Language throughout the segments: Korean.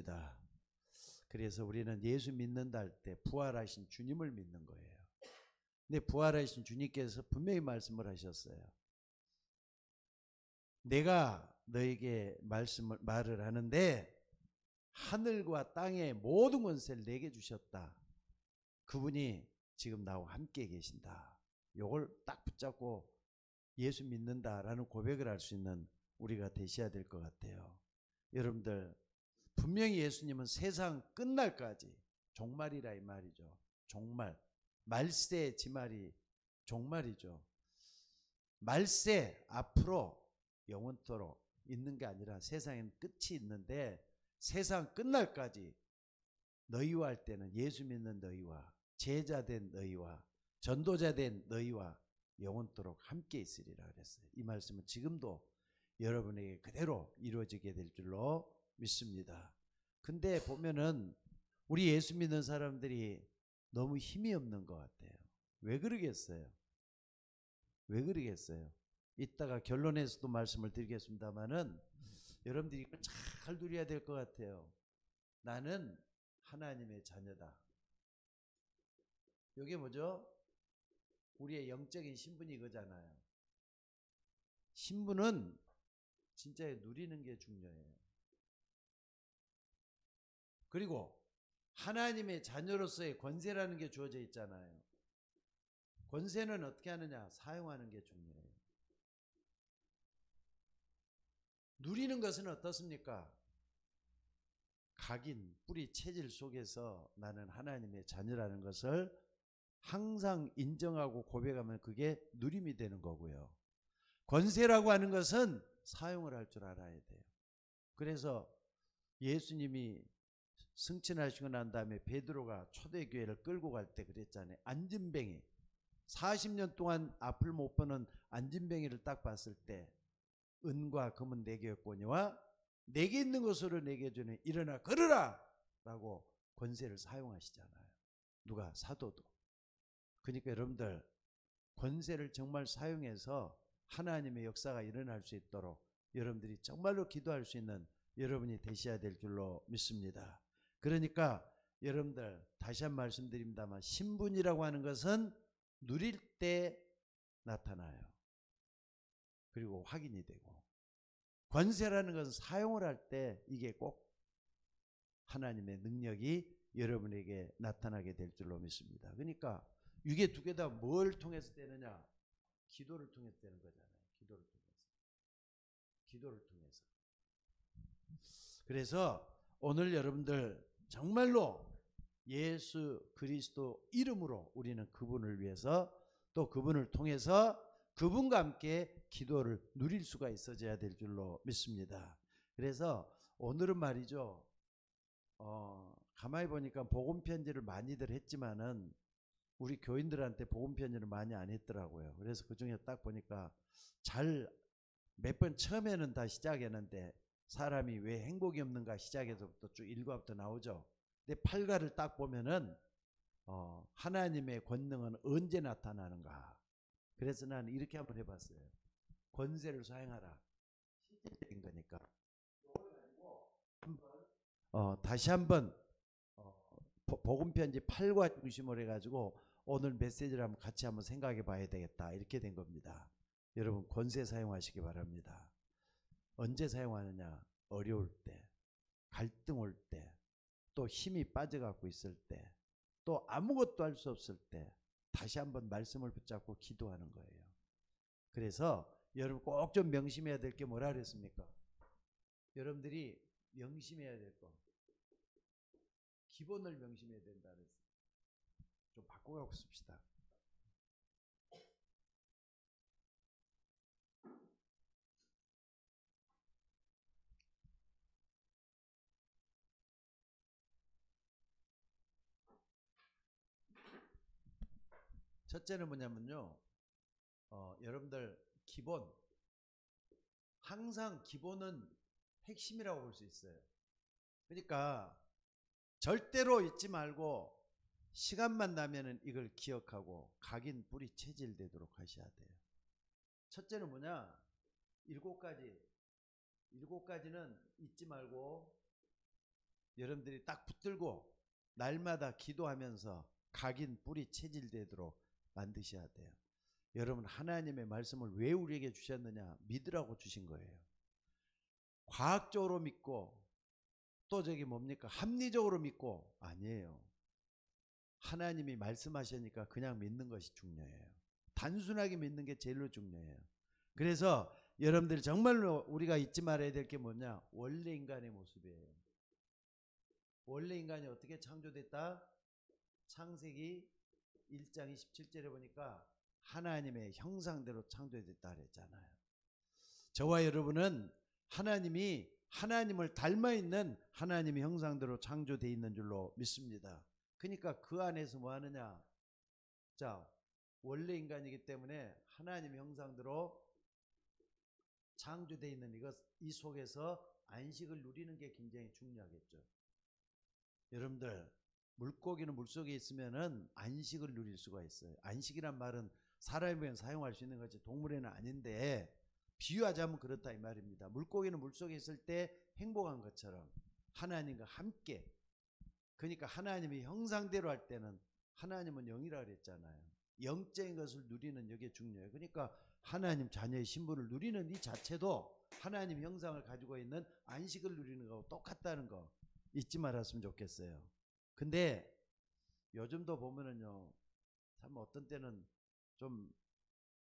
믿습니다. 그래서 우리는 예수 믿는다 할 때 부활하신 주님을 믿는 거예요. 근데 부활하신 주님께서 분명히 말씀을 하셨어요. 내가 너에게 말을 하는데 하늘과 땅의 모든 권세를 내게 주셨다. 그분이 지금 나와 함께 계신다. 요걸 딱 붙잡고 예수 믿는다라는 고백을 할 수 있는 우리가 되셔야 될 것 같아요. 여러분들 분명히 예수님은 세상 끝날까지 종말이라 이 말이죠. 종말. 말세 지말이 종말이죠. 말세 앞으로 영원토록 있는 게 아니라 세상엔 끝이 있는데 세상 끝날까지 너희와 할 때는 예수 믿는 너희와 제자 된 너희와 전도자 된 너희와 영원토록 함께 있으리라 그랬어요. 이 말씀은 지금도 여러분에게 그대로 이루어지게 될 줄로 믿습니다. 근데 보면은 우리 예수 믿는 사람들이 너무 힘이 없는 것 같아요. 왜 그러겠어요? 왜 그러겠어요? 이따가 결론에서도 말씀을 드리겠습니다만은 여러분들이 이걸 잘 누려야 될 것 같아요. 나는 하나님의 자녀다. 이게 뭐죠? 우리의 영적인 신분이 이거잖아요. 신분은 진짜 누리는 게 중요해요. 그리고 하나님의 자녀로서의 권세라는 게 주어져 있잖아요. 권세는 어떻게 하느냐? 사용하는 게 중요해요. 누리는 것은 어떻습니까? 각인, 뿌리, 체질 속에서 나는 하나님의 자녀라는 것을 항상 인정하고 고백하면 그게 누림이 되는 거고요. 권세라고 하는 것은 사용을 할 줄 알아야 돼요. 그래서 예수님이 승천하시고 난 다음에 베드로가 초대교회를 끌고 갈 때 그랬잖아요. 안진뱅이 40년 동안 앞을 못 보는 안진뱅이를 딱 봤을 때 은과 금은 내게 없거니와 내게 있는 것으로 내게 주니 일어나 걸으라 라고 권세를 사용하시잖아요. 누가? 사도도. 그러니까 여러분들 권세를 정말 사용해서 하나님의 역사가 일어날 수 있도록 여러분들이 정말로 기도할 수 있는 여러분이 되셔야 될 줄로 믿습니다. 그러니까 여러분들 다시 한 말씀드립니다만 신분이라고 하는 것은 누릴 때 나타나요. 그리고 확인이 되고 권세라는 것은 사용을 할 때 이게 꼭 하나님의 능력이 여러분에게 나타나게 될 줄로 믿습니다. 그러니까 이게 두 개 다 뭘 통해서 되느냐? 기도를 통해서 되는 거잖아요. 기도를 통해서. 기도를 통해서. 그래서 오늘 여러분들 정말로 예수 그리스도 이름으로 우리는 그분을 위해서 또 그분을 통해서 그분과 함께 기도를 누릴 수가 있어져야 될 줄로 믿습니다. 그래서 오늘은 말이죠. 가만히 보니까 복음 편지를 많이들 했지만은 우리 교인들한테 복음 편지를 많이 안 했더라고요. 그래서 그 중에 딱 보니까 잘 몇 번 처음에는 다 시작했는데 사람이 왜 행복이 없는가 시작해서부터 쭉 1과부터 나오죠. 근데 8과를 딱 보면은 하나님의 권능은 언제 나타나는가. 그래서 나는 이렇게 한번 해봤어요. 권세를 사용하라. 실질적인 거니까. 다시 한번 복음 편지 8과 중심으로 해가지고 오늘 메시지를 한번 같이 한번 생각해 봐야 되겠다. 이렇게 된 겁니다. 여러분 권세 사용하시기 바랍니다. 언제 사용하느냐? 어려울 때, 갈등 올 때, 또 힘이 빠져갖고 있을 때, 또 아무것도 할 수 없을 때 다시 한번 말씀을 붙잡고 기도하는 거예요. 그래서 여러분 꼭 좀 명심해야 될 게 뭐라 그랬습니까? 여러분들이 명심해야 될 거. 기본을 명심해야 된다 그랬어요. 좀 바꿔가고 씁시다. 첫째는 뭐냐면요. 여러분들 기본. 항상 기본은 핵심이라고 볼 수 있어요. 그러니까 절대로 잊지 말고 시간만 나면은 이걸 기억하고 각인 뿌리 체질되도록 하셔야 돼요. 첫째는 뭐냐? 7가지. 7가지는 잊지 말고 여러분들이 딱 붙들고 날마다 기도하면서 각인 뿌리 체질되도록 만드셔야 돼요. 여러분, 하나님의 말씀을 왜 우리에게 주셨느냐? 믿으라고 주신 거예요. 과학적으로 믿고 또 저기 뭡니까? 합리적으로 믿고 아니에요. 하나님이 말씀하시니까 그냥 믿는 것이 중요해요. 단순하게 믿는 게 제일로 중요해요. 그래서 여러분들 정말로 우리가 잊지 말아야 될 게 뭐냐? 원래 인간의 모습이에요. 원래 인간이 어떻게 창조됐다? 창세기 1장 27절에 보니까 하나님의 형상대로 창조됐다 그랬잖아요. 저와 여러분은 하나님이 하나님을 닮아 있는 하나님의 형상대로 창조되어 있는 줄로 믿습니다. 그러니까 그 안에서 뭐 하느냐? 자, 원래 인간이기 때문에 하나님의 형상대로 창조되어 있는 이 속에서 안식을 누리는 게 굉장히 중요하겠죠. 여러분들, 물고기는 물속에 있으면은 안식을 누릴 수가 있어요. 안식이란 말은 사람에게는 사용할 수 있는 거지 동물에는 아닌데, 비유하자면 그렇다 이 말입니다. 물고기는 물속에 있을 때 행복한 것처럼 하나님과 함께, 그러니까 하나님의 형상대로 할 때는 하나님은 영이라 그랬잖아요. 영적인 것을 누리는 이게 중요해요. 그러니까 하나님 자녀의 신분을 누리는 이 자체도 하나님 형상을 가지고 있는 안식을 누리는 거하고 똑같다는 거 잊지 말았으면 좋겠어요. 근데 요즘도 보면은요, 참 어떤 때는 좀,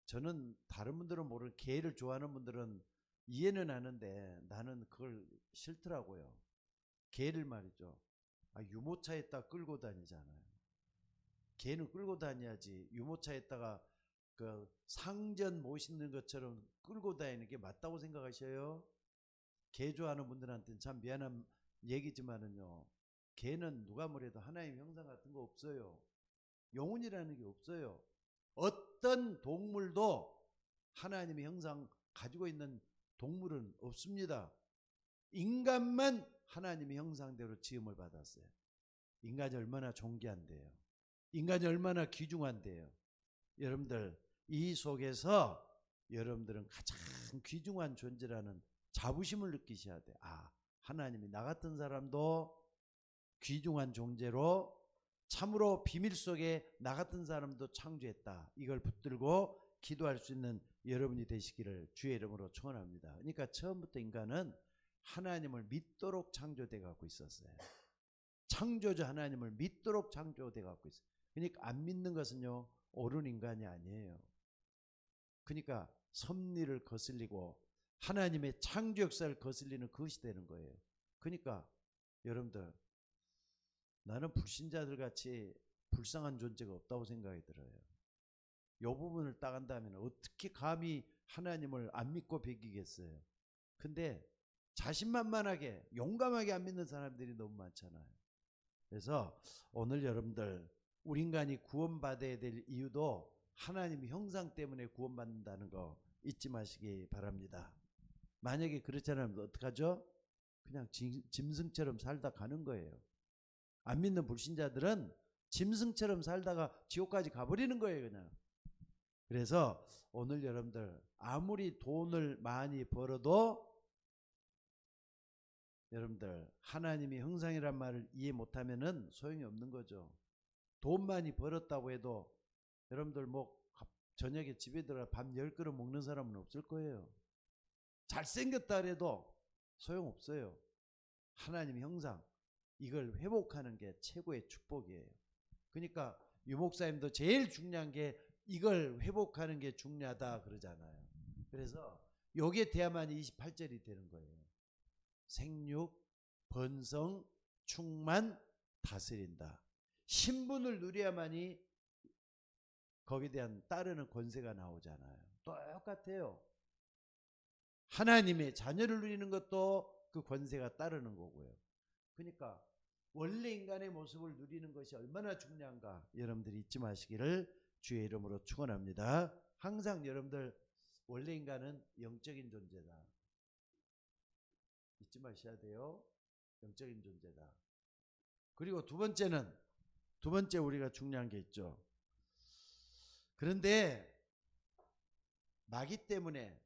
저는 다른 분들은 모르는 개를 좋아하는 분들은 이해는 하는데 나는 그걸 싫더라고요. 개를 말이죠. 유모차에다 끌고 다니잖아요. 개는 끌고 다녀야지 유모차에다가 그 상전 모시는 것처럼 끌고 다니는 게 맞다고 생각하셔요? 개 좋아하는 분들한테는 참 미안한 얘기지만은요, 개는 누가 뭐래도 하나님 형상 같은 거 없어요. 영혼이라는 게 없어요. 어떤 동물도 하나님의 형상 가지고 있는 동물은 없습니다. 인간만 하나님의 형상대로 지음을 받았어요. 인간이 얼마나 존귀한데요. 인간이 얼마나 귀중한데요. 여러분들, 이 속에서 여러분들은 가장 귀중한 존재라는 자부심을 느끼셔야 돼요. 하나님이 나 같은 사람도 귀중한 존재로 참으로 비밀 속에 나 같은 사람도 창조했다. 이걸 붙들고 기도할 수 있는 여러분이 되시기를 주의 이름으로 축원합니다. 그러니까 처음부터 인간은 하나님을 믿도록 창조돼 갖고 있었어요. 창조주 하나님을 믿도록 창조돼 갖고 있어요. 그러니까 안 믿는 것은요, 옳은 인간이 아니에요. 그러니까 섭리를 거슬리고 하나님의 창조 역사를 거슬리는 그것이 되는 거예요. 그러니까 여러분들, 나는 불신자들 같이 불쌍한 존재가 없다고 생각이 들어요. 이 부분을 따간다면 어떻게 감히 하나님을 안 믿고 배기겠어요. 근데 자신만만하게 용감하게 안 믿는 사람들이 너무 많잖아요. 그래서 오늘 여러분들, 우리 인간이 구원받아야 될 이유도 하나님의 형상 때문에 구원받는다는 거 잊지 마시기 바랍니다. 만약에 그렇지 않으면 어떡하죠? 그냥 짐승처럼 살다 가는 거예요. 안 믿는 불신자들은 짐승처럼 살다가 지옥까지 가버리는 거예요, 그냥. 그래서 오늘 여러분들, 아무리 돈을 많이 벌어도 여러분들 하나님의 형상이란 말을 이해 못하면은 소용이 없는 거죠. 돈 많이 벌었다고 해도 여러분들 뭐 저녁에 집에 들어가 밥 10그릇 먹는 사람은 없을 거예요. 잘생겼다 그래도 소용없어요. 하나님의 형상, 이걸 회복하는 게 최고의 축복이에요. 그러니까 유목사님도 제일 중요한 게 이걸 회복하는 게 중요하다 그러잖아요. 그래서 여기에 대야만이 28절이 되는 거예요. 생육, 번성, 충만, 다스린다. 신분을 누려야만이 거기에 대한 따르는 권세가 나오잖아요. 똑같아요. 하나님의 자녀를 누리는 것도 그 권세가 따르는 거고요. 그러니까 원래 인간의 모습을 누리는 것이 얼마나 중요한가 여러분들이 잊지 마시기를 주의 이름으로 축원합니다. 항상 여러분들, 원래 인간은 영적인 존재다. 잊지 마셔야 돼요. 영적인 존재다. 그리고 두 번째 우리가 중요한 게 있죠. 그런데 마귀 때문에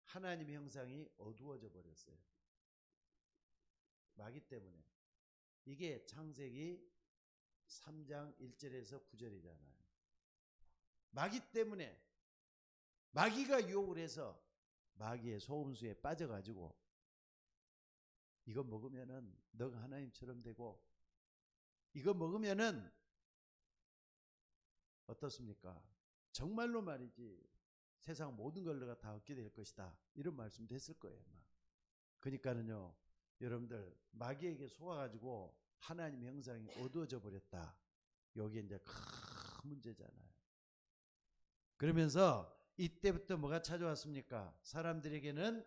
하나님의 형상이 어두워져 버렸어요. 마귀 때문에. 이게 창세기 3장 1절에서 9절이잖아요. 마귀 때문에, 마귀가 유혹을 해서 마귀의 소금수에 빠져가지고 이거 먹으면은 너가 하나님처럼 되고, 이거 먹으면은 어떻습니까? 정말로 말이지 세상 모든 걸 너가 다 얻게 될 것이다, 이런 말씀도 했을 거예요. 그러니까는요, 여러분들 마귀에게 속아가지고 하나님 형상이 어두워져 버렸다. 여기 이제 큰 문제잖아요. 그러면서 이때부터 뭐가 찾아왔습니까? 사람들에게는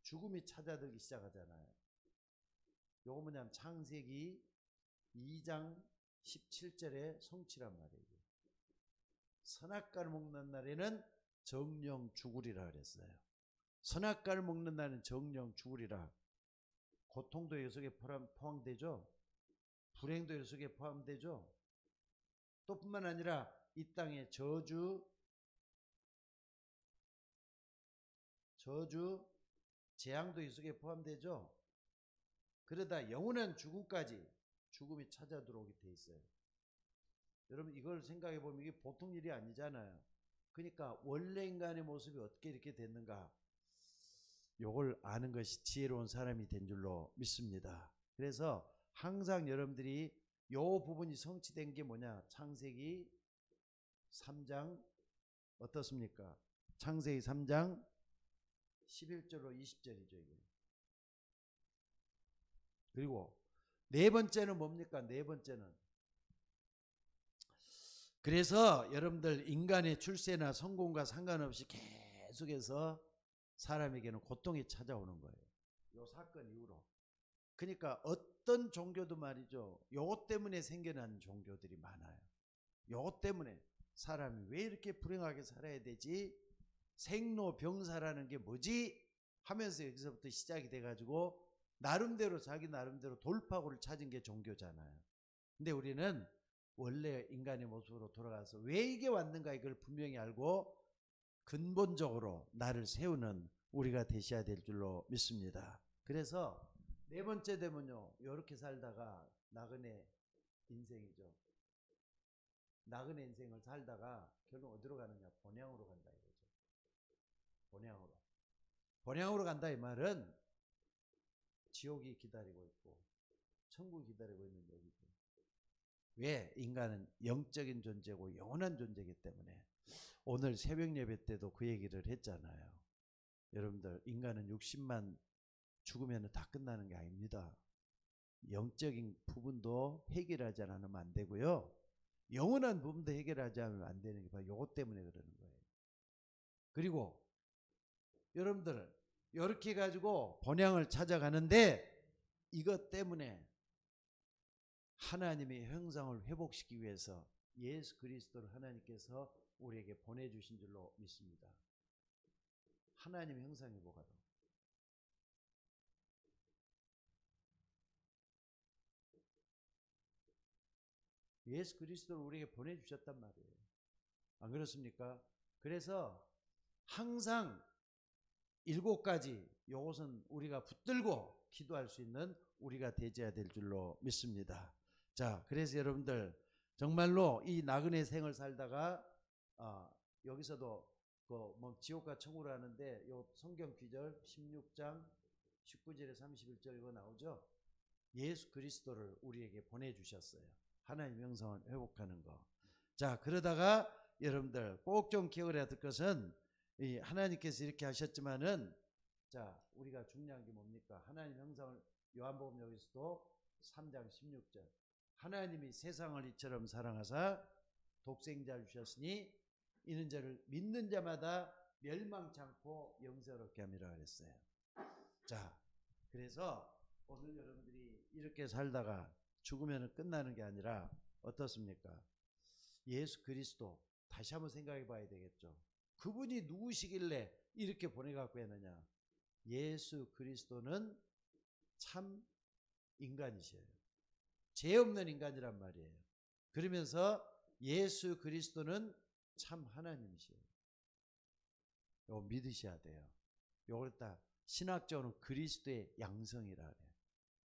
죽음이 찾아들기 시작하잖아요. 요거 뭐냐면 창세기 2장 17절의 성취란 말이에요. 선악과를 먹는 날에는 정령 죽으리라 그랬어요. 선악과를 먹는 날은 정령 죽으리라. 고통도 이 속에 포함되죠. 불행도 이 속에 포함되죠. 또 뿐만 아니라 이 땅의 저주, 재앙도 이 속에 포함되죠. 그러다 영원한 죽음까지 죽음이 찾아 들어오게 돼 있어요. 여러분 이걸 생각해 보면 이게 보통 일이 아니잖아요. 그러니까 원래 인간의 모습이 어떻게 이렇게 됐는가, 요걸 아는 것이 지혜로운 사람이 된 줄로 믿습니다. 그래서 항상 여러분들이 요 부분이 성취된 게 뭐냐, 창세기 3장 어떻습니까? 창세기 3장 11절로 20절이죠 이게. 그리고 네 번째는 뭡니까? 네 번째는, 그래서 여러분들 인간의 출세나 성공과 상관없이 계속해서 사람에게는 고통이 찾아오는 거예요. 요 사건 이후로. 그러니까 어떤 종교도 말이죠, 요것 때문에 생겨난 종교들이 많아요. 요것 때문에 사람이 왜 이렇게 불행하게 살아야 되지? 생로병사라는 게 뭐지? 하면서 여기서부터 시작이 돼가지고 나름대로 자기 나름대로 돌파구를 찾은 게 종교잖아요. 근데 우리는 원래 인간의 모습으로 돌아가서 왜 이게 왔는가 이걸 분명히 알고 근본적으로 나를 세우는 우리가 되셔야 될 줄로 믿습니다. 그래서 네 번째 되면요, 이렇게 살다가 나그네 인생이죠. 나그네 인생을 살다가 결국 어디로 가느냐? 본향으로 간다 이거죠. 본향으로 간다 이 말은 지옥이 기다리고 있고 천국이 기다리고 있는 얘기죠. 왜? 인간은 영적인 존재고 영원한 존재이기 때문에. 오늘 새벽 예배 때도 그 얘기를 했잖아요. 여러분들 인간은 60만 죽으면 다 끝나는 게 아닙니다. 영적인 부분도 해결하지 않으면 안 되고요, 영원한 부분도 해결하지 않으면 안 되는 게 바로 이것 때문에 그러는 거예요. 그리고 여러분들 이렇게 가지고 본향을 찾아가는데 이것 때문에 하나님의 형상을 회복시키기 위해서 예수 그리스도를 하나님께서 우리에게 보내주신 줄로 믿습니다. 하나님의 형상 회복하러. 예수 그리스도를 우리에게 보내주셨단 말이에요. 안 그렇습니까? 그래서 항상 7가지 요것은 우리가 붙들고 기도할 수 있는 우리가 되어야 될 줄로 믿습니다. 자, 그래서 여러분들 정말로 이 나그네 생을 살다가 여기서도 뭐 지옥과 천국을 하는데 요 성경 귀절 16장 19절에 31절 이거 나오죠. 예수 그리스도를 우리에게 보내주셨어요. 하나님의 형상을 회복하는 거. 자, 그러다가 여러분들 꼭 좀 기억을 해야 될 것은, 이 하나님께서 이렇게 하셨지만은, 자, 우리가 중요한 게 뭡니까? 하나님 형상을, 요한복음 여기서도 3장 16절, 하나님이 세상을 이처럼 사랑하사 독생자를 주셨으니 이는 저를 믿는 자마다 멸망치 않고 영생롭게 함이라 그랬어요. 자, 그래서 오늘 여러분들이 이렇게 살다가 죽으면 끝나는 게 아니라 어떻습니까? 예수 그리스도 다시 한번 생각해 봐야 되겠죠. 그분이 누구시길래 이렇게 보내갖고 했느냐? 예수 그리스도는 참 인간이셔요. 죄 없는 인간이란 말이에요. 그러면서 예수 그리스도는 참 하나님이셔요. 이거 믿으셔야 돼요. 이걸 다 신학적으로 그리스도의 양성이라 해요.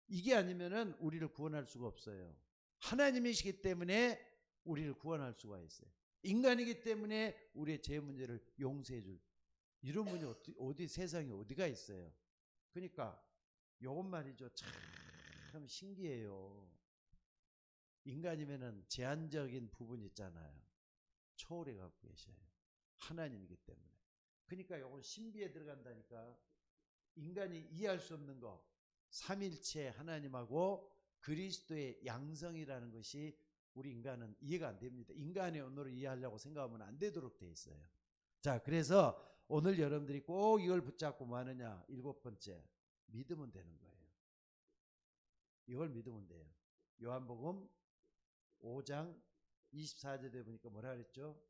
이게 아니면은 우리를 구원할 수가 없어요. 하나님이시기 때문에 우리를 구원할 수가 있어요. 인간이기 때문에 우리의 죄 문제를 용서해 줄 이런 분이 어디 세상에 어디가 있어요. 그러니까 요건 말이죠. 참 신기해요. 인간이면은 제한적인 부분이 있잖아요. 초월해 갖고 계셔요. 하나님이기 때문에. 그러니까 요건 신비에 들어간다니까. 인간이 이해할 수 없는 거, 삼일체 하나님하고 그리스도의 양성이라는 것이 우리 인간은 이해가 안 됩니다. 인간의 언어로 이해하려고 생각하면 안 되도록 돼 있어요. 자, 그래서 오늘 여러분들이 꼭 이걸 붙잡고 뭐 하느냐? 7번째, 믿으면 되는 거예요. 이걸 믿으면 돼요. 요한복음 5장 24절에 보니까 뭐라 그랬죠?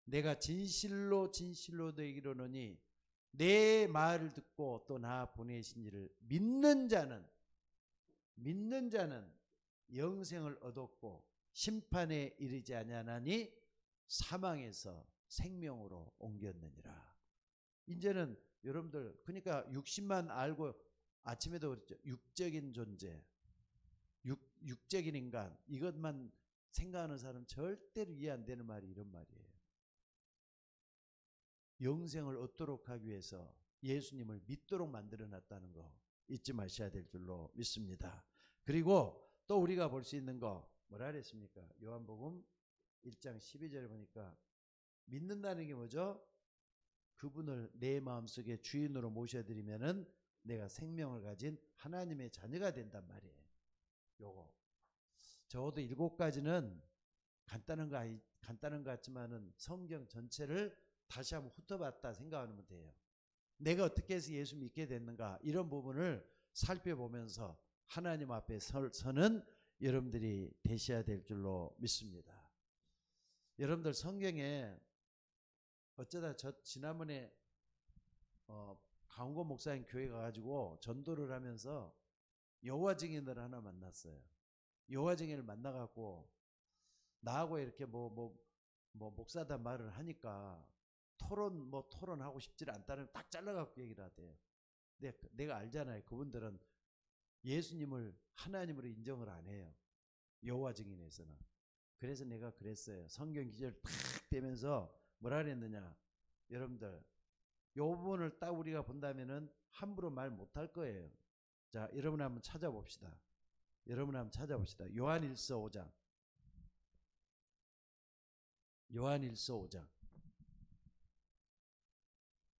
내가 진실로 진실로 너희에게 이르노니 내 말을 듣고 또 나 보내신 이를 믿는 자는 영생을 얻었고 심판에 이르지 아니하나니 사망에서 생명으로 옮겼느니라. 이제는 여러분들 그러니까 육신만 알고 아침에도 그랬죠. 육적인 존재, 육적인 인간 이것만 생각하는 사람 절대로 이해 안 되는 말이 이런 말이에요. 영생을 얻도록 하기 위해서 예수님을 믿도록 만들어 놨다는 거 잊지 마셔야 될 줄로 믿습니다. 그리고 또 우리가 볼 수 있는 거 뭐라 그랬습니까? 요한복음 1장 12절에 보니까 믿는다는 게 뭐죠? 그분을 내 마음속에 주인으로 모셔드리면은 내가 생명을 가진 하나님의 자녀가 된단 말이에요. 요거 적어도 7가지는 간단한 것 같지만은 성경 전체를 다시 한번 훑어봤다 생각하면 돼요. 내가 어떻게 해서 예수 믿게 됐는가 이런 부분을 살펴보면서 하나님 앞에 서는 여러분들이 되셔야 될 줄로 믿습니다. 여러분들 성경에 어쩌다 저 지난번에 강원고 목사님 교회 가가지고 전도를 하면서 여호와 증인을 하나 만났어요. 여호와 증인을 만나갖고 나하고 이렇게 목사단 말을 하니까 토론하고 싶지 않다는 딱 잘라갖고 얘기를 하대요. 내가 알잖아요. 그분들은 예수님을 하나님으로 인정을 안 해요. 여호와 증인에서는. 그래서 내가 그랬어요. 성경 기절 탁 대면서 뭐라 그랬느냐. 여러분들 요 부분을 딱 우리가 본다면은 함부로 말 못할 거예요. 자, 여러분 한번 찾아봅시다. 요한일서 5장.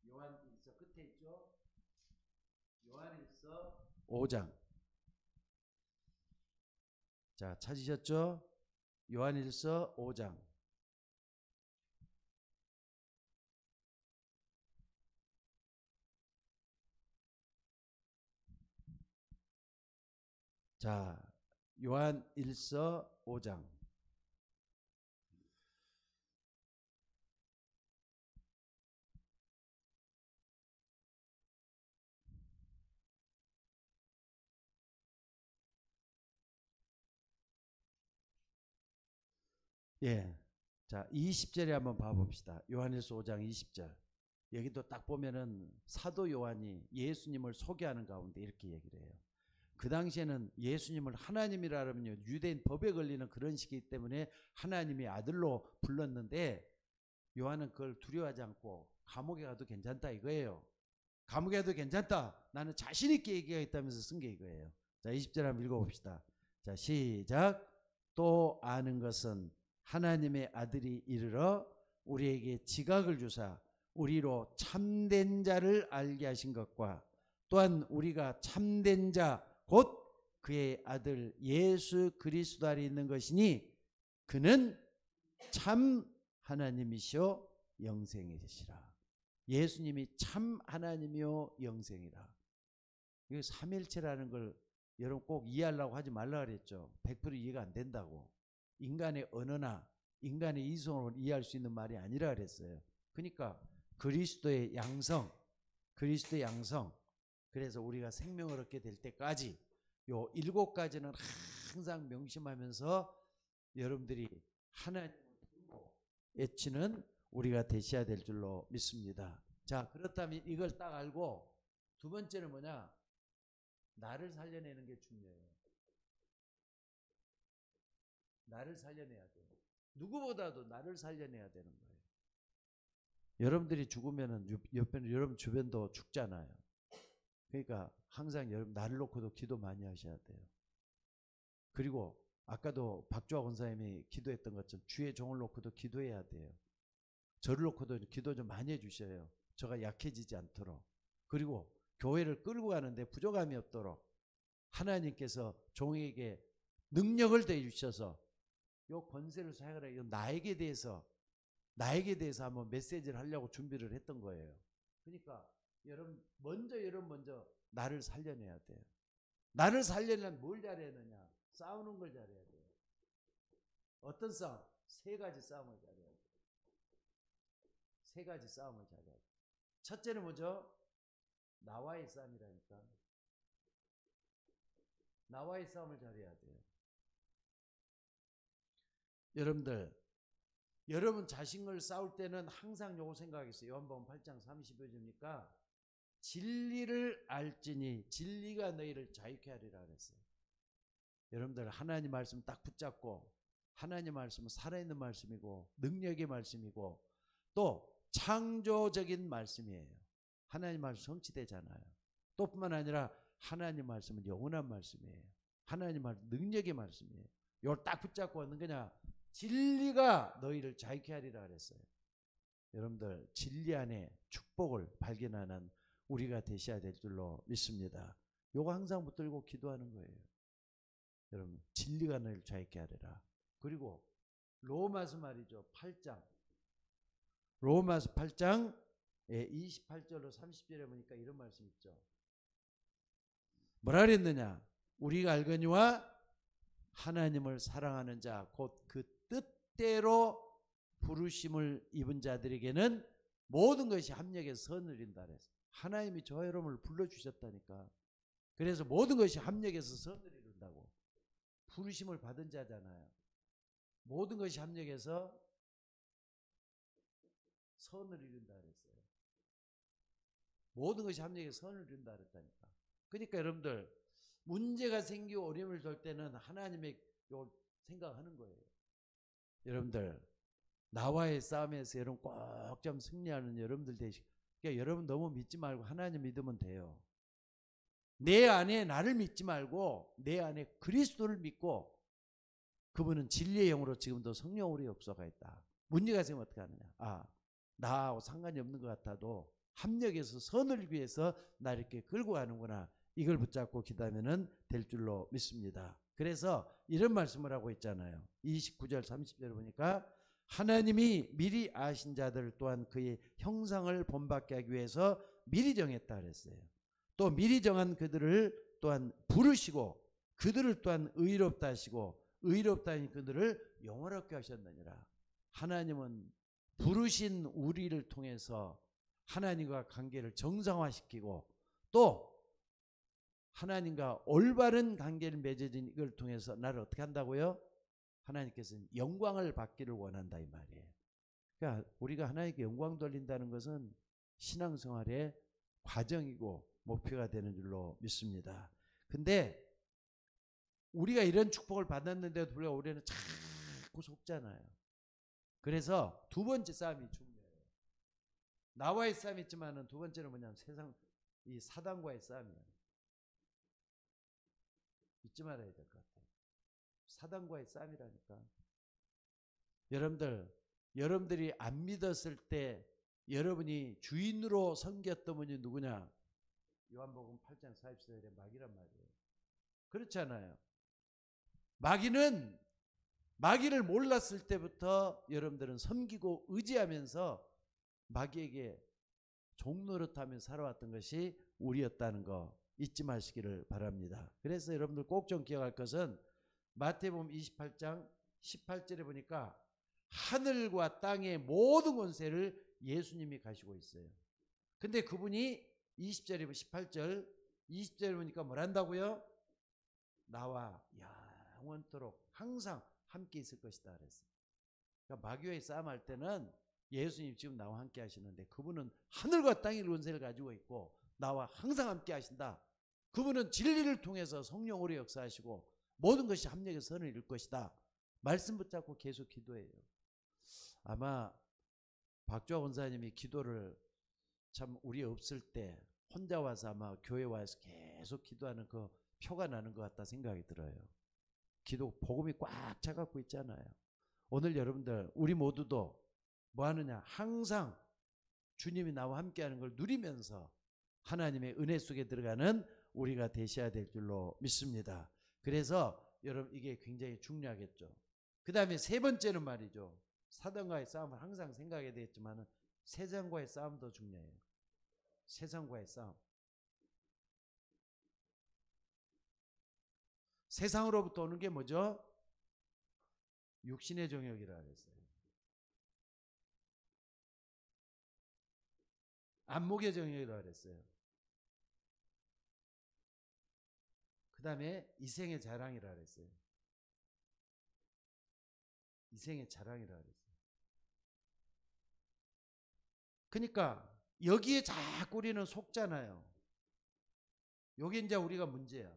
요한일서 끝에 있죠? 요한일서 5장. 자, 찾으셨죠? 요한일서 5장. 자, 요한일서 5장. 예. 자, 20절에 한번 봐봅시다. 요한일서 5장 20절. 여기도 딱 보면은 사도 요한이 예수님을 소개하는 가운데 이렇게 얘기를 해요. 그 당시에는 예수님을 하나님이라 하면요, 유대인 법에 걸리는 그런 시기이기 때문에 하나님의 아들로 불렀는데 요한은 그걸 두려워하지 않고 감옥에 가도 괜찮다 이거예요. 감옥에 가도 괜찮다. 나는 자신 있게 얘기하겠다면서 쓴 게 이거예요. 자, 20절 한번 읽어봅시다. 자, 시작. 또 아는 것은 하나님의 아들이 이르러 우리에게 지각을 주사 우리로 참된 자를 알게 하신 것과 또한 우리가 참된 자 곧 그의 아들 예수 그리스도 안에 있는 것이니 그는 참 하나님이시오 영생이시라. 예수님이 참 하나님이요 영생이라. 이 삼일체라는 걸 여러분 꼭 이해하려고 하지 말라 그랬죠. 100% 이해가 안 된다고. 인간의 언어나 인간의 이성으로 이해할 수 있는 말이 아니라 그랬어요. 그러니까 그리스도의 양성. 그래서 우리가 생명을 얻게 될 때까지 요 7가지는 항상 명심하면서 여러분들이 하나님을 부르고 외치는 우리가 되셔야 될 줄로 믿습니다. 자, 그렇다면 이걸 딱 알고 두 번째는 뭐냐? 나를 살려내는 게 중요해요. 나를 살려내야 돼요. 누구보다도 나를 살려내야 되는 거예요. 여러분들이 죽으면은 옆에 여러분 주변도 죽잖아요. 그러니까 항상 여러분 나를 놓고도 기도 많이 하셔야 돼요. 그리고 아까도 박주화 권사님이 기도했던 것처럼 주의 종을 놓고도 기도해야 돼요. 저를 놓고도 기도 좀 많이 해주셔요. 저가 약해지지 않도록. 그리고 교회를 끌고 가는데 부족함이 없도록 하나님께서 종에게 능력을 대주셔서 요 권세를 사용하라. 이거 나에게 대해서 한번 메시지를 하려고 준비를 했던 거예요. 그러니까 여러분 먼저 나를 살려내야 돼요. 나를 살려내려면 뭘 잘해야 되냐? 싸우는 걸 잘해야 돼요. 어떤 싸움? 세 가지 싸움을 잘해야 돼요. 세 가지 싸움을 잘해야 돼요. 첫째는 뭐죠? 나와의 싸움이라니까. 나와의 싸움을 잘해야 돼요. 여러분 자신을 싸울 때는 항상 요거 생각하겠어요. 요한복음 8장 30절이니까 진리를 알지니 진리가 너희를 자유케 하리라 그랬어요. 여러분들 하나님 말씀 딱 붙잡고, 하나님 말씀은 살아있는 말씀이고 능력의 말씀이고 또 창조적인 말씀이에요. 하나님 말씀 성취되잖아요. 또 뿐만 아니라 하나님 말씀은 영원한 말씀이에요. 하나님 말씀 능력의 말씀이에요. 이걸 딱 붙잡고 하는 거냐? 진리가 너희를 자유케 하리라 그랬어요. 여러분들 진리 안에 축복을 발견하는 우리가 되셔야 될 줄로 믿습니다. 요거 항상 붙들고 기도하는 거예요. 여러분 진리가 너희를 자유케 하리라. 그리고 로마서 말이죠. 8장. 로마서 8장 28절로 30절에 보니까 이런 말씀 있죠. 뭐라 그랬느냐? 우리가 알거니와 하나님을 사랑하는 자 곧 그 뜻대로 부르심을 입은 자들에게는 모든 것이 합력해서 선을 이룬다 그랬어요. 하나님이 저 여러분을 불러주셨다니까. 그래서 모든 것이 합력해서 선을 이룬다고. 부르심을 받은 자잖아요. 모든 것이 합력해서 선을 이룬다 그랬어요. 모든 것이 합력해서 선을 이룬다 그랬다니까. 그러니까 여러분들 문제가 생기고 어려움을 줄 때는 하나님의 요 생각하는 거예요. 여러분들 나와의 싸움에서 여러분 꼭 좀 승리하는 여러분들 되시고, 그러니까 여러분 너무 믿지 말고 하나님 믿으면 돼요. 내 안에 나를 믿지 말고 내 안에 그리스도를 믿고, 그분은 진리의 영으로 지금도 성령으로 역사가 있다. 문제가 생기면 어떻게 하느냐? 나하고 상관이 없는 것 같아도 합력해서 선을 위해서 나 이렇게 끌고 가는구나. 이걸 붙잡고 기도하면 될 줄로 믿습니다. 그래서 이런 말씀을 하고 있잖아요. 29절 30절 보니까 하나님이 미리 아신 자들 또한 그의 형상을 본받게 하기 위해서 미리 정했다 그랬어요. 또 미리 정한 그들을 또한 부르시고 그들을 또한 의롭다 하시고 의롭다 하신 그들을 영원롭게 하셨느니라. 하나님은 부르신 우리를 통해서 하나님과 관계를 정상화시키고 또 하나님과 올바른 관계를 맺어진 이걸 통해서 나를 어떻게 한다고요? 하나님께서는 영광을 받기를 원한다 이 말이에요. 그러니까 우리가 하나님께 영광 돌린다는 것은 신앙생활의 과정이고 목표가 되는 줄로 믿습니다. 근데 우리가 이런 축복을 받았는데도 불구하고 우리는 자꾸 속잖아요. 그래서 두 번째 싸움이 중요해요. 나와의 싸움이 있지만 두 번째는 뭐냐면 세상 이 사단과의 싸움이에요. 잊지 말아야 될 것 같아요. 사단과의 싸움이라니까. 여러분들이 안 믿었을 때 여러분이 주인으로 섬겼던 분이 누구냐? 요한복음 8장 44절에 마귀란 말이에요. 그렇잖아요. 마귀를 몰랐을 때부터 여러분들은 섬기고 의지하면서 마귀에게 종노릇하며 살아왔던 것이 우리였다는 거 잊지 마시기를 바랍니다. 그래서 여러분들 꼭 좀 기억할 것은 마태복음 28장 18절에 보니까 하늘과 땅의 모든 권세를 예수님이 가지고 있어요. 근데 그분이 20절에 18절 20절에 보니까 뭘 한다고요? 나와 영원토록 항상 함께 있을 것이다 그랬어요. 그러니까 마귀와의 싸움할 때는 예수님 지금 나와 함께 하시는데 그분은 하늘과 땅의 권세를 가지고 있고 나와 항상 함께 하신다. 그분은 진리를 통해서 성령으로 역사하시고 모든 것이 합력의 선을 이룰 것이다. 말씀 붙잡고 계속 기도해요. 아마 박주아 원사님이 기도를 참 우리 없을 때 혼자 와서 아마 교회 와서 계속 기도하는 그 표가 나는 것 같다 생각이 들어요. 기도 복음이 꽉 차갖고 있잖아요. 오늘 여러분들 우리 모두도 뭐 하느냐, 항상 주님이 나와 함께하는 걸 누리면서 하나님의 은혜 속에 들어가는 우리가 되셔야 될 줄로 믿습니다. 그래서 여러분 이게 굉장히 중요하겠죠. 그 다음에 세 번째는 말이죠, 사단과의 싸움을 항상 생각해야 되겠지만 세상과의 싸움도 중요해요. 세상과의 싸움. 세상으로부터 오는 게 뭐죠? 육신의 정욕이라 그랬어요. 안목의 정욕이라 그랬어요. 그 다음에 이생의 자랑이라 그랬어요. 이생의 자랑이라 그랬어요. 그러니까 여기에 자꾸 우리는 속잖아요. 여기 이제 우리가 문제야.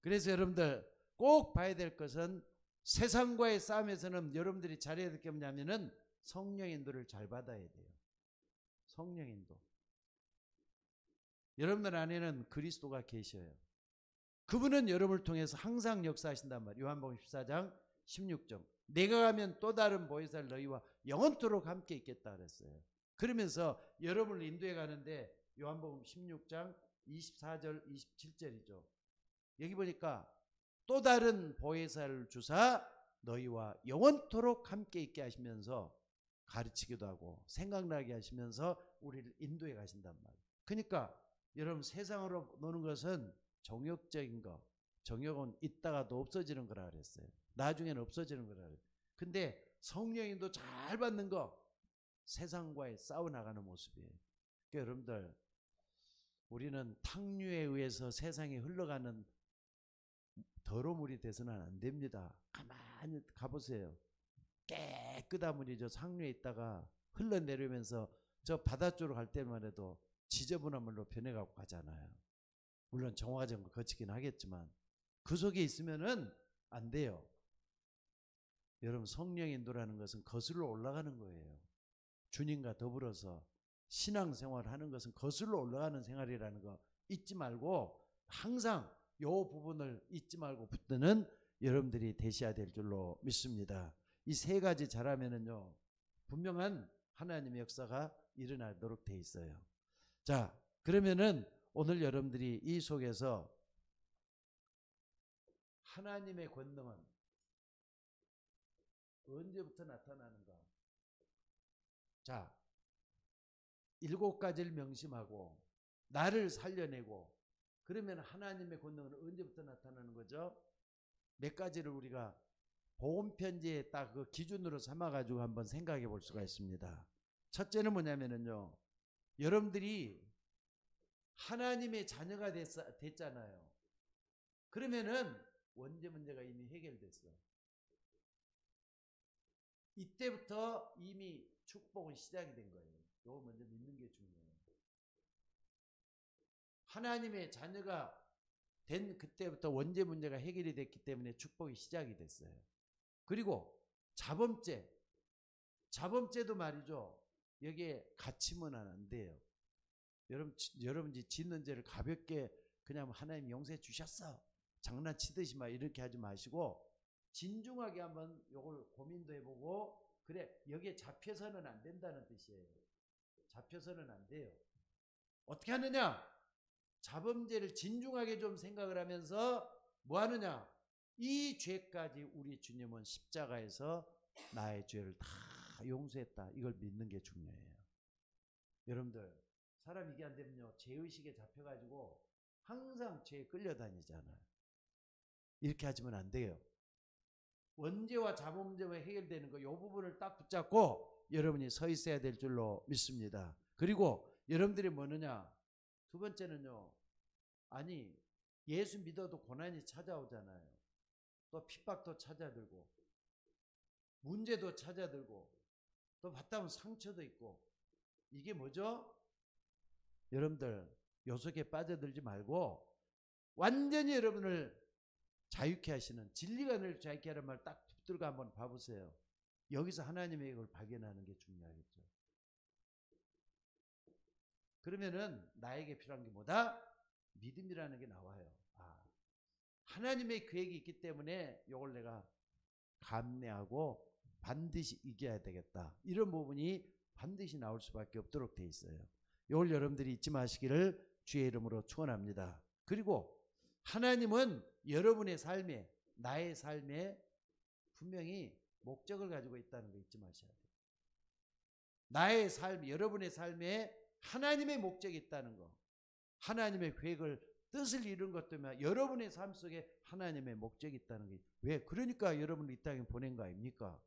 그래서 여러분들 꼭 봐야 될 것은 세상과의 싸움에서는 여러분들이 잘해야 될 게 뭐냐면은 성령 인도를 잘 받아야 돼요. 성령 인도. 여러분들 안에는 그리스도가 계셔요. 그분은 여러분을 통해서 항상 역사하신단 말이에요. 요한복음 14장 16절. 내가 가면 또 다른 보혜사를 너희와 영원토록 함께 있겠다 그랬어요. 그러면서 여러분을 인도해 가는데 요한복음 16장 24절 27절이죠. 여기 보니까 또 다른 보혜사를 주사 너희와 영원토록 함께 있게 하시면서 가르치기도 하고 생각나게 하시면서 우리를 인도해 가신단 말이에요. 그러니까 여러분 세상으로 노는 것은 정욕적인 거, 정욕은 있다가도 없어지는 거라 그랬어요. 나중에는 없어지는 거라 그랬어요. 근데 성령인도 잘 받는 거, 세상과의 싸워나가는 모습이에요. 그러니까 여러분들 우리는 탕류에 의해서 세상에 흘러가는 더러운 물이 돼서는 안 됩니다. 가만히 가보세요. 깨끗한 물이 저 상류에 있다가 흘러내리면서 저 바다 쪽으로 갈 때만 해도 지저분한 물로 변해가고 가잖아요. 물론 정화 과정을 거치긴 하겠지만 그 속에 있으면은 안 돼요. 여러분 성령 인도라는 것은 거슬러 올라가는 거예요. 주님과 더불어서 신앙생활을 하는 것은 거슬러 올라가는 생활이라는 거 잊지 말고 항상 이 부분을 잊지 말고 붙드는 여러분들이 되셔야 될 줄로 믿습니다. 이 세 가지 잘하면은요 분명한 하나님의 역사가 일어나도록 돼 있어요. 자, 그러면은 오늘 여러분들이 이 속에서 하나님의 권능은 언제부터 나타나는가? 자, 7가지를 명심하고 나를 살려내고 그러면 하나님의 권능은 언제부터 나타나는 거죠? 몇 가지를 우리가 복음 편지에 딱 그 기준으로 삼아 가지고 한번 생각해 볼 수가 있습니다. 첫째는 뭐냐면은요. 여러분들이 하나님의 자녀가 됐잖아요. 그러면은 원죄 문제가 이미 해결됐어. 이때부터 이미 축복은 시작이 된 거예요. 이거 먼저 믿는 게 중요해요. 하나님의 자녀가 된 그때부터 원죄 문제가 해결이 됐기 때문에 축복이 시작이 됐어요. 그리고 자범죄도 말이죠. 여기에 갇히면 안 돼요. 여러분이 짓는 죄를 가볍게 그냥 하나님 용서해 주셨어. 장난치듯이 막 이렇게 하지 마시고 진중하게 한번 요걸 고민도 해보고 그래 여기에 잡혀서는 안 된다는 뜻이에요. 잡혀서는 안 돼요. 어떻게 하느냐? 자범죄를 진중하게 좀 생각을 하면서 뭐 하느냐? 이 죄까지 우리 주님은 십자가에서 나의 죄를 다 용서했다. 이걸 믿는 게 중요해요. 여러분들 사람 이게 안 되면요 죄의식에 잡혀가지고 항상 죄에 끌려다니잖아요. 이렇게 하시면 안 돼요. 원죄와 자범죄가 해결되는 거 이 부분을 딱 붙잡고 여러분이 서 있어야 될 줄로 믿습니다. 그리고 여러분들이 뭐느냐? 두 번째는요. 아니 예수 믿어도 고난이 찾아오잖아요. 또 핍박도 찾아들고 문제도 찾아들고 또 받다 보면 상처도 있고 이게 뭐죠? 여러분들 요 속에 빠져들지 말고 완전히 여러분을 자유케 하시는, 진리가 늘 자유케 하는 말 딱 붙들고 한번 봐보세요. 여기서 하나님의 이걸 발견하는 게 중요하겠죠. 그러면은 나에게 필요한 게 뭐다? 믿음이라는 게 나와요. 하나님의 계획이 있기 때문에 이걸 내가 감내하고 반드시 이겨야 되겠다. 이런 부분이 반드시 나올 수밖에 없도록 돼 있어요. 이걸 여러분들이 잊지 마시기를 주의 이름으로 축원합니다. 그리고 하나님은 여러분의 삶에, 나의 삶에 분명히 목적을 가지고 있다는 거 잊지 마셔야 돼요. 나의 삶, 여러분의 삶에 하나님의 목적이 있다는 거, 하나님의 계획을, 뜻을 이룬 것 때문에 여러분의 삶 속에 하나님의 목적이 있다는 게, 왜? 그러니까 여러분을 이 땅에 보낸 거 아닙니까?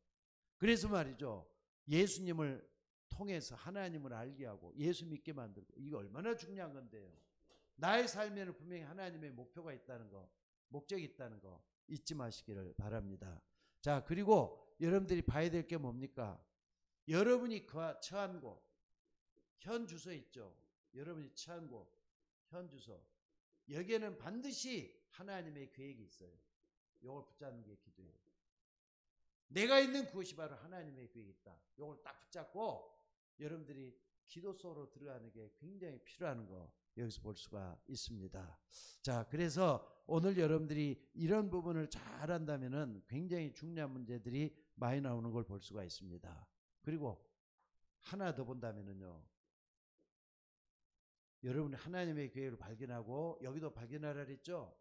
그래서 말이죠, 예수님을 통해서 하나님을 알게 하고 예수 믿게 만들고, 이거 얼마나 중요한 건데요. 나의 삶에는 분명히 하나님의 목표가 있다는 거, 목적이 있다는 거 잊지 마시기를 바랍니다. 자, 그리고 여러분들이 봐야 될 게 뭡니까? 여러분이 처한 곳, 현 주소 있죠. 여러분이 처한 곳, 현 주소, 여기에는 반드시 하나님의 계획이 있어요. 이걸 붙잡는 게 기도예요. 내가 있는 그곳이 바로 하나님의 계획이 있다. 이걸 딱 붙잡고 여러분들이 기도 속으로 들어가는 게 굉장히 필요한 거 여기서 볼 수가 있습니다. 자, 그래서 오늘 여러분들이 이런 부분을 잘 한다면은 굉장히 중요한 문제들이 많이 나오는 걸 볼 수가 있습니다. 그리고 하나 더 본다면은요, 여러분이 하나님의 계획을 발견하고, 여기도 발견하라 그랬죠?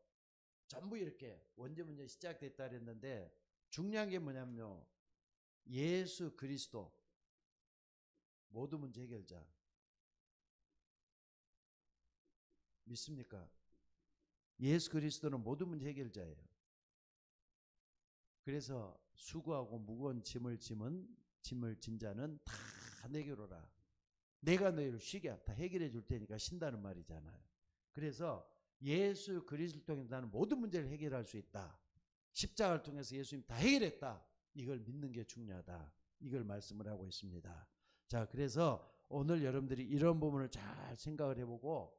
전부 이렇게 원죄 문제 시작됐다 그랬는데, 중요한 게 뭐냐면요, 예수 그리스도 모든 문제 해결자 믿습니까? 예수 그리스도는 모든 문제 해결자예요. 그래서 수고하고 무거운 짐을 진 자는 다 내게로 오라. 내가 너희를 쉬게 다 해결해 줄 테니까 쉰다는 말이잖아요. 그래서 예수 그리스도를 통해서 나는 모든 문제를 해결할 수 있다. 십자가를 통해서 예수님이 다 해결했다. 이걸 믿는 게 중요하다. 이걸 말씀을 하고 있습니다. 자, 그래서 오늘 여러분들이 이런 부분을 잘 생각을 해보고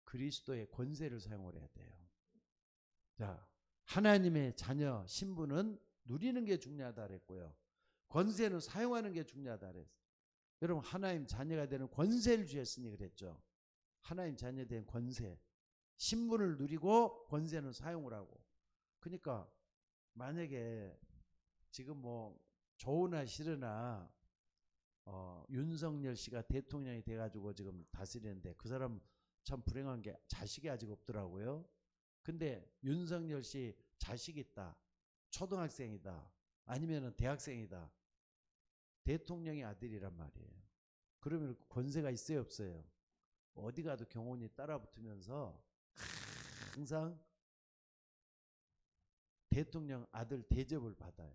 그리스도의 권세를 사용을 해야 돼요. 자, 하나님의 자녀 신분은 누리는 게 중요하다 그랬고요. 권세는 사용하는 게 중요하다 그랬어요. 여러분, 하나님 자녀가 되는 권세를 주셨으니 그랬죠. 하나님 자녀 된 권세, 신분을 누리고 권세는 사용을 하고. 그러니까 만약에 지금 뭐 좋으나 싫으나 윤석열 씨가 대통령이 돼가지고 지금 다스리는데, 그 사람 참 불행한 게 자식이 아직 없더라고요. 근데 윤석열 씨 자식이 있다, 초등학생이다, 아니면은 대학생이다, 대통령의 아들이란 말이에요. 그러면 권세가 있어요, 없어요? 어디 가도 경호원이 따라붙으면서 항상 대통령 아들 대접을 받아요.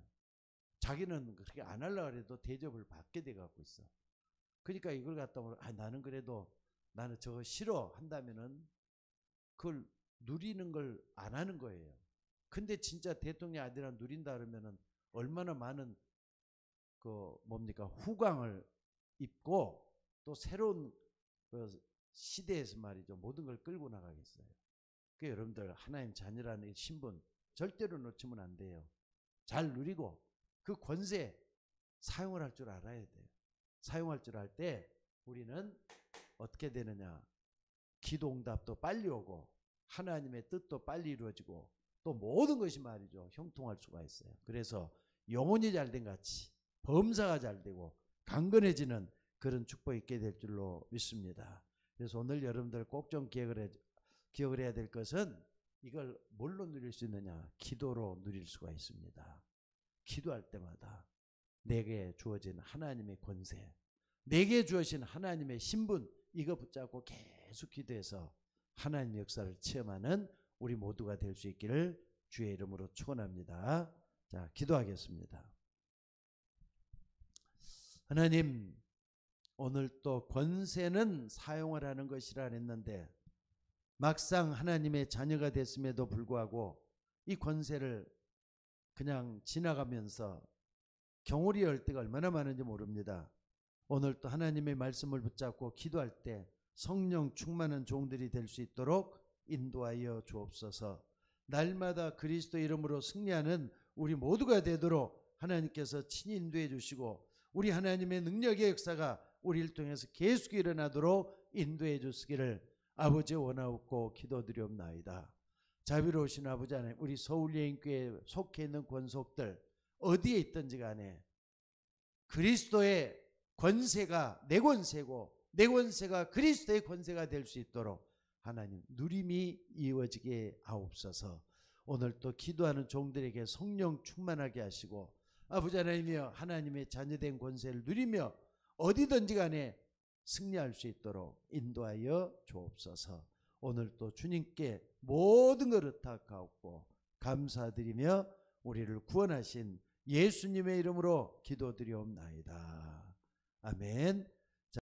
자기는 그렇게 안 하려고 해도 대접을 받게 돼 갖고 있어. 그러니까 이걸 갖다 나는 그래도 나는 저거 싫어 한다면은 그걸 누리는 걸 안 하는 거예요. 근데 진짜 대통령 아들이랑 누린다 그러면은 얼마나 많은 그 뭡니까 후광을 입고 또 새로운 그 시대에서 말이죠, 모든 걸 끌고 나가겠어요. 그 여러분들 하나님 자녀라는 신분 절대로 놓치면 안 돼요. 잘 누리고 그 권세 사용을 할 줄 알아야 돼요. 사용할 줄 알 때 우리는 어떻게 되느냐, 기도 응답도 빨리 오고 하나님의 뜻도 빨리 이루어지고 또 모든 것이 말이죠 형통할 수가 있어요. 그래서 영혼이 잘된 같이 범사가 잘 되고 강건해지는 그런 축복이 있게 될 줄로 믿습니다. 그래서 오늘 여러분들 꼭 좀 기억을 해야 될 것은, 이걸 뭘로 누릴 수 있느냐? 기도로 누릴 수가 있습니다. 기도할 때마다 내게 주어진 하나님의 권세, 내게 주어진 하나님의 신분, 이거 붙잡고 계속 기도해서 하나님의 역사를 체험하는 우리 모두가 될 수 있기를 주의 이름으로 축원합니다. 자, 기도하겠습니다. 하나님, 오늘 또 권세는 사용을 하는 것이라 했는데 막상 하나님의 자녀가 됐음에도 불구하고 이 권세를 그냥 지나가면서 경홀히 할 때가 얼마나 많은지 모릅니다. 오늘 또 하나님의 말씀을 붙잡고 기도할 때 성령 충만한 종들이 될 수 있도록 인도하여 주옵소서. 날마다 그리스도 이름으로 승리하는 우리 모두가 되도록 하나님께서 친히 인도해 주시고 우리 하나님의 능력의 역사가 우리를 통해서 계속 일어나도록 인도해 주시기를 아버지 원하옵고 기도드리옵나이다. 자비로우신 아버지 하나님, 우리 서울예인교회에 속해 있는 권속들 어디에 있든지 간에 그리스도의 권세가 내 권세고 내 권세가 그리스도의 권세가 될 수 있도록 하나님 누림이 이루어지게 하옵소서. 오늘 또 기도하는 종들에게 성령 충만하게 하시고 아버지 하나님이여 하나님의 자녀된 권세를 누리며 어디든지 간에 승리할 수 있도록 인도하여 주옵소서. 오늘 또 주님께 모든 것을 의탁하옵고 감사드리며 우리를 구원하신 예수님의 이름으로 기도드리옵나이다. 아멘.